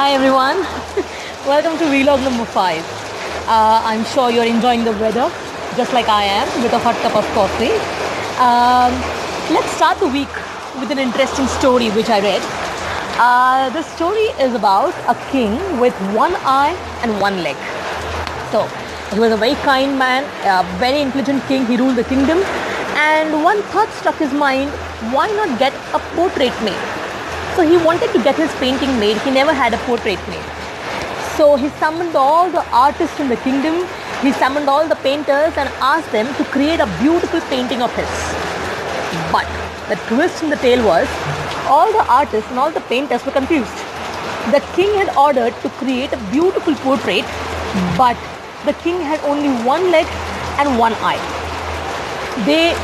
Hi everyone, welcome to vlog number 5. I'm sure you're enjoying the weather just like I am with a hot cup of coffee. Let's start the week with an interesting story which I read. The story is about a king with one eye and one leg. So he was a very kind man, a very intelligent king. He ruled the kingdom, and one thought struck his mind: why not get a portrait made? So he wanted to get his painting made. He never had a portrait made. So he summoned all the artists in the kingdom. He summoned all the painters and asked them to create a beautiful painting of his. But the twist in the tale was, all the artists and all the painters were confused. The king had ordered to create a beautiful portrait, but the king had only one leg and one eye. They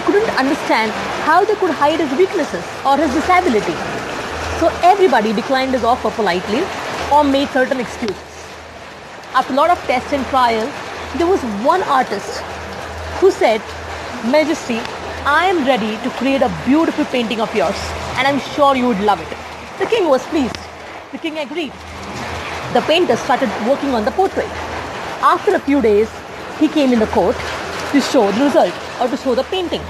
couldn't understand how they could hide his weaknesses or his disability. So everybody declined his offer politely or made certain excuses. After a lot of tests and trials, there was one artist who said, "Majesty, I am ready to create a beautiful painting of yours, and I'm sure you would love it." The king was pleased. The king agreed. The painter started working on the portrait. After a few days, he came in the court to show the result or to show the painting.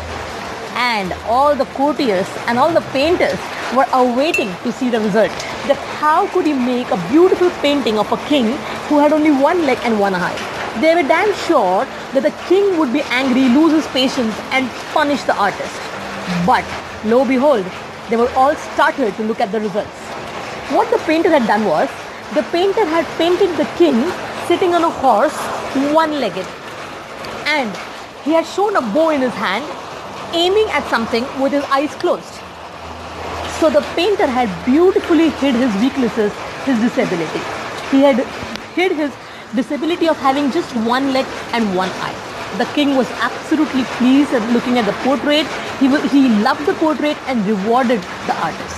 And all the courtiers and all the painters were awaiting to see the result. That how could he make a beautiful painting of a king who had only one leg and one eye? They were damn sure that the king would be angry, lose his patience, and punish the artist. But lo and behold, they were all startled to look at the results. What the painter had done was, the painter had painted the king sitting on a horse, one-legged, and he had shown a bow in his hand, aiming at something with his eyes closed. So the painter had beautifully hid his weaknesses, his disability. He had hid his disability of having just one leg and one eye. The king was absolutely pleased at looking at the portrait. He loved the portrait and rewarded the artist.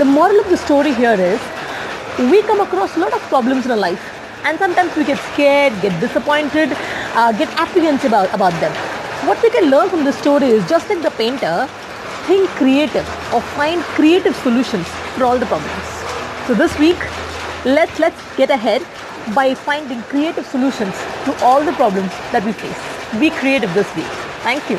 The moral of the story here is, we come across a lot of problems in our life, and sometimes we get scared, get disappointed, get apprehensive about them. What we can learn from this story is, just like the painter, think creative or find creative solutions for all the problems. So this week, let's get ahead by finding creative solutions to all the problems that we face. Be creative this week. Thank you.